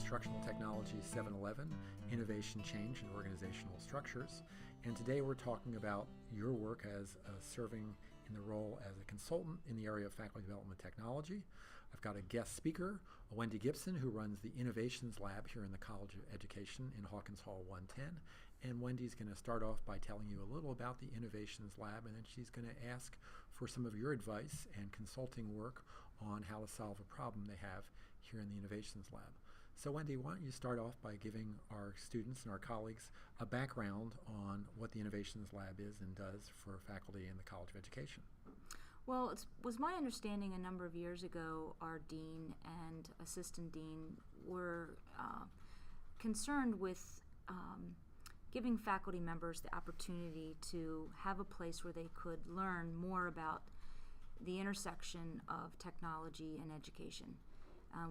Instructional Technology 711, Innovation, Change, and Organizational Structures. And today we're talking about your work as serving in the role as a consultant in the area of faculty development technology. I've got a guest speaker, Wendy Gibson, who runs the Innovations Lab here in the College of Education in Hawkins Hall 110. And Wendy's going to start off by telling you a little about the Innovations Lab, and then she's going to ask for some of your advice and consulting work on how to solve a problem they have here in the Innovations Lab. So Wendy, why don't you start off by giving our students and our colleagues a background on what the Innovations Lab is and does for faculty in the College of Education. Well, it was my understanding a number of years ago our dean and assistant dean were concerned with giving faculty members the opportunity to have a place where they could learn more about the intersection of technology and education.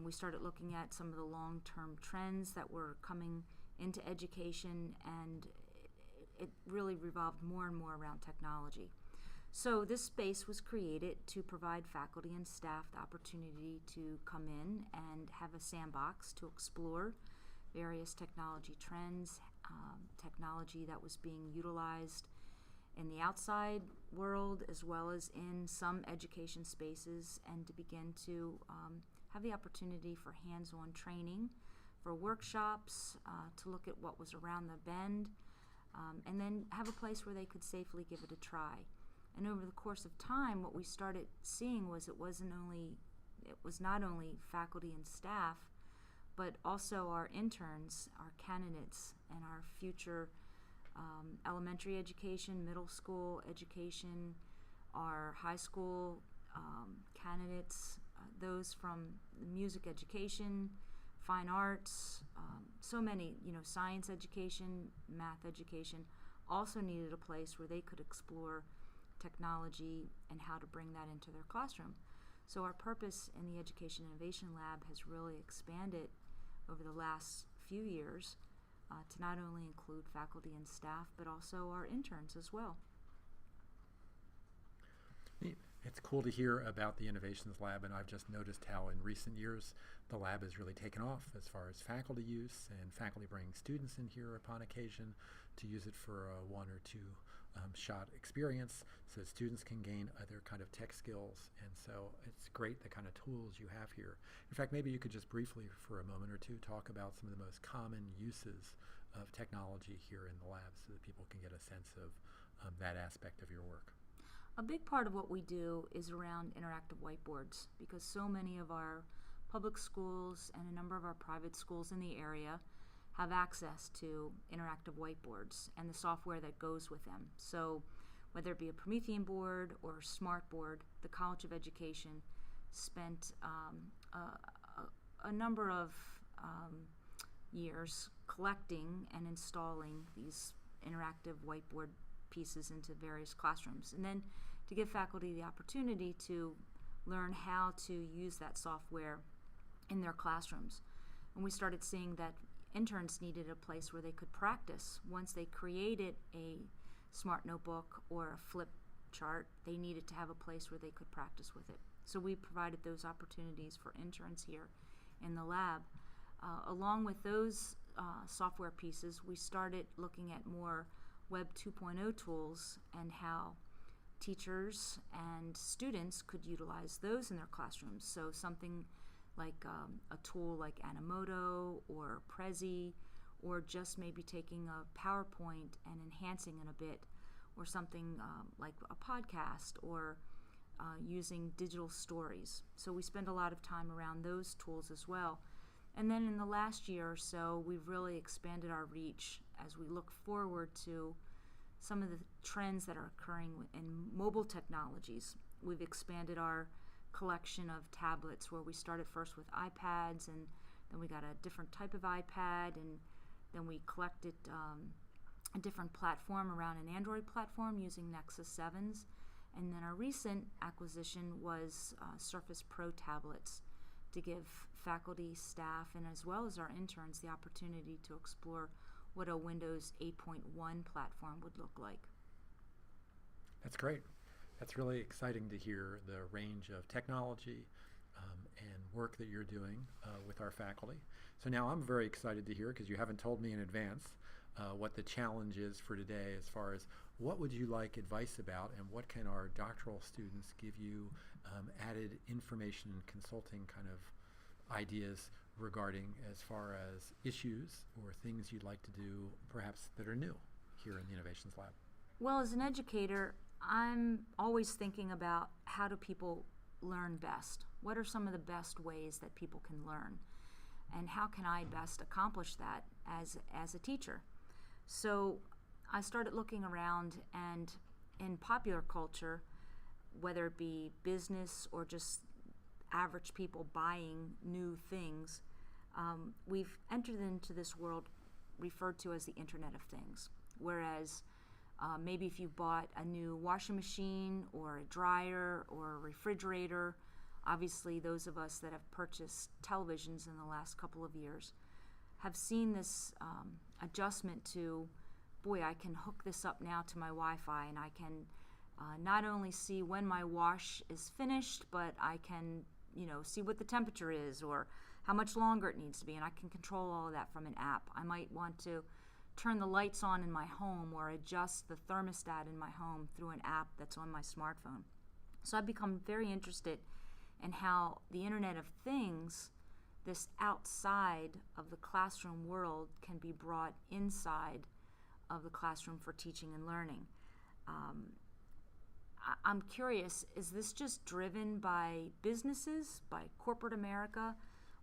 We started looking at some of the long-term trends that were coming into education, and it really revolved more and more around technology. So this space was created to provide faculty and staff the opportunity to come in and have a sandbox to explore various technology trends, technology that was being utilized in the outside world as well as in some education spaces, and to begin to have the opportunity for hands-on training, for workshops, to look at what was around the bend, and then have a place where they could safely give it a try. And over the course of time, what we started seeing was it was not only faculty and staff, but also our interns, our candidates, and our future elementary education, middle school education, our high school candidates, those from the music education, fine arts, so many, science education, math education, also needed a place where they could explore technology and how to bring that into their classroom. So our purpose in the Education Innovation Lab has really expanded over the last few years to not only include faculty and staff, but also our interns as well. Neat. It's cool to hear about the Innovations Lab, and I've just noticed how in recent years the lab has really taken off as far as faculty use, and faculty bring students in here upon occasion to use it for a one or two shot experience so that students can gain other kind of tech skills. And so it's great the kind of tools you have here. In fact, maybe you could just briefly for a moment or two talk about some of the most common uses of technology here in the lab so that people can get a sense of that aspect of your work. A big part of what we do is around interactive whiteboards, because so many of our public schools and a number of our private schools in the area have access to interactive whiteboards and the software that goes with them. So whether it be a Promethean board or a smart board, the College of Education spent a number of years collecting and installing these interactive whiteboard pieces into various classrooms, and then to give faculty the opportunity to learn how to use that software in their classrooms. And we started seeing that interns needed a place where they could practice. Once they created a smart notebook or a flip chart, they needed to have a place where they could practice with it. So we provided those opportunities for interns here in the lab. Along with those software pieces, we started looking at more Web 2.0 tools and how teachers and students could utilize those in their classrooms. So something like a tool like Animoto or Prezi, or just maybe taking a PowerPoint and enhancing it a bit, or something like a podcast, or using digital stories. So we spend a lot of time around those tools as well. And then in the last year or so, we've really expanded our reach as we look forward to some of the trends that are occurring in mobile technologies. We've expanded our collection of tablets, where we started first with iPads, and then we got a different type of iPad, and then we collected a different platform around an Android platform using Nexus 7s. And then our recent acquisition was Surface Pro tablets, to give faculty, staff, and as well as our interns the opportunity to explore what a Windows 8.1 platform would look like. That's great. That's really exciting to hear the range of technology and work that you're doing with our faculty. So now I'm very excited to hear, because you haven't told me in advance, what the challenge is for today as far as what would you like advice about, and what can our doctoral students give you added information and consulting kind of ideas regarding as far as issues or things you'd like to do perhaps that are new here in the Innovations Lab. Well, as an educator, I'm always thinking about how do people learn best? What are some of the best ways that people can learn? And how can I best accomplish that as a teacher? So I started looking around, and in popular culture, whether it be business or just average people buying new things, we've entered into this world referred to as the Internet of Things. Whereas maybe if you bought a new washing machine or a dryer or a refrigerator, obviously those of us that have purchased televisions in the last couple of years have seen this adjustment to, boy, I can hook this up now to my Wi-Fi, and I can not only see when my wash is finished, but I can, see what the temperature is or how much longer it needs to be, and I can control all of that from an app. I might want to turn the lights on in my home or adjust the thermostat in my home through an app that's on my smartphone. So I've become very interested in how the Internet of Things, this outside of the classroom world, can be brought inside of the classroom for teaching and learning. I'm curious, is this just driven by businesses, by corporate America,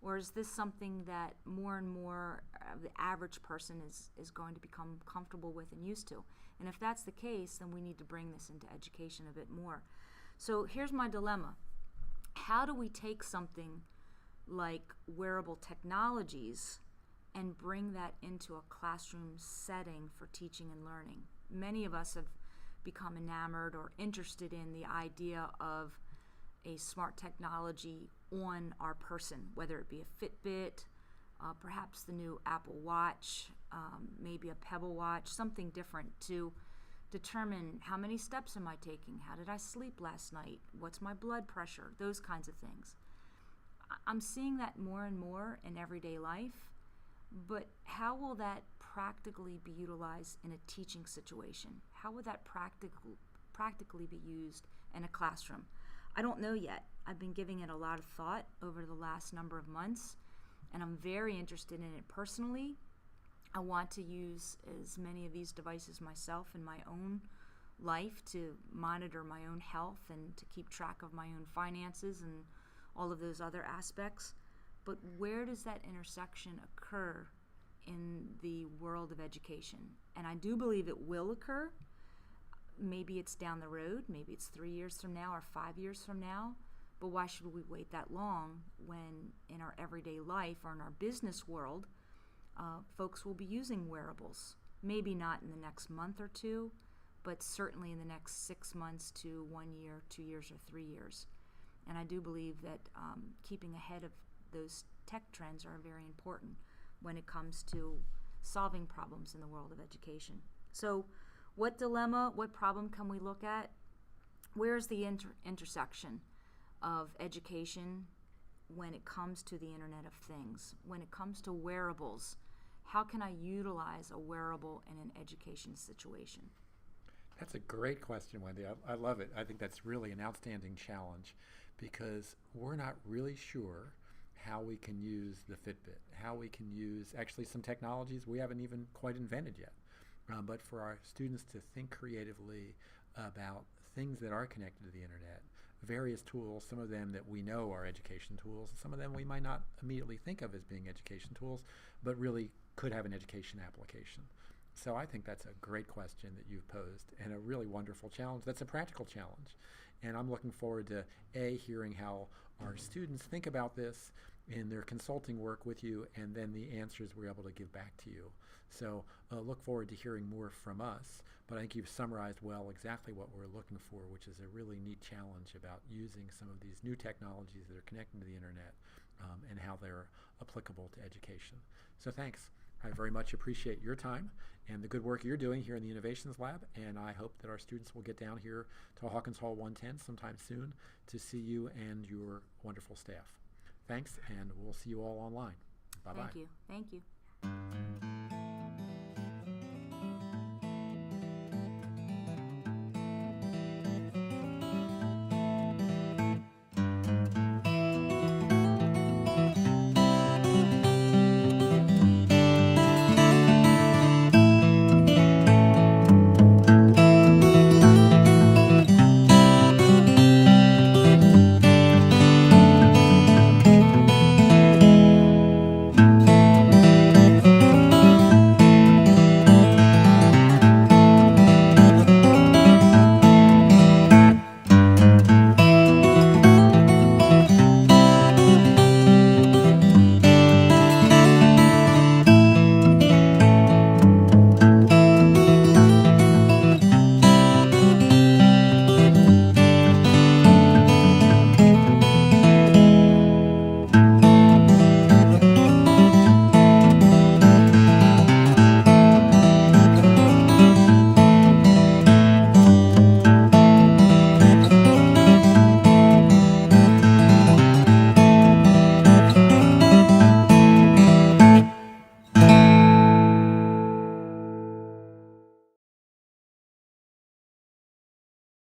or is this something that more and more of the average person is going to become comfortable with and used to? And if that's the case, then we need to bring this into education a bit more. So here's my dilemma. How do we take something like wearable technologies and bring that into a classroom setting for teaching and learning? Many of us have become enamored or interested in the idea of a smart technology on our person, whether it be a Fitbit, perhaps the new Apple Watch, maybe a Pebble Watch, something different to determine how many steps am I taking, how did I sleep last night, what's my blood pressure, those kinds of things. I'm seeing that more and more in everyday life, but how will that practically be utilized in a teaching situation? How would that practically be used in a classroom? I don't know yet. I've been giving it a lot of thought over the last number of months, and I'm very interested in it personally. I want to use as many of these devices myself in my own life to monitor my own health and to keep track of my own finances and all of those other aspects. But where does that intersection occur in the world of education? And I do believe it will occur. Maybe it's down the road, maybe it's 3 years from now or 5 years from now, but why should we wait that long when in our everyday life or in our business world, folks will be using wearables? Maybe not in the next month or two, but certainly in the next 6 months to 1 year, 2 years, or 3 years. And I do believe that keeping ahead of those tech trends are very important when it comes to solving problems in the world of education. So what dilemma, what problem can we look at? Where's the intersection of education when it comes to the Internet of Things? When it comes to wearables, how can I utilize a wearable in an education situation? That's a great question, Wendy. I love it. I think that's really an outstanding challenge, because we're not really sure how we can use the Fitbit, how we can use actually some technologies we haven't even quite invented yet. But for our students to think creatively about things that are connected to the internet, various tools, some of them that we know are education tools, and some of them we might not immediately think of as being education tools, but really could have an education application. So I think that's a great question that you've posed, and a really wonderful challenge. That's a practical challenge. And I'm looking forward to, hearing how our students think about this in their consulting work with you, and then the answers we're able to give back to you. So look forward to hearing more from us. But I think you've summarized well exactly what we're looking for, which is a really neat challenge about using some of these new technologies that are connected to the internet and how they're applicable to education. So thanks. I very much appreciate your time and the good work you're doing here in the Innovations Lab, and I hope that our students will get down here to Hawkins Hall 110 sometime soon to see you and your wonderful staff. Thanks, and we'll see you all online. Bye-bye. Thank you. Thank you.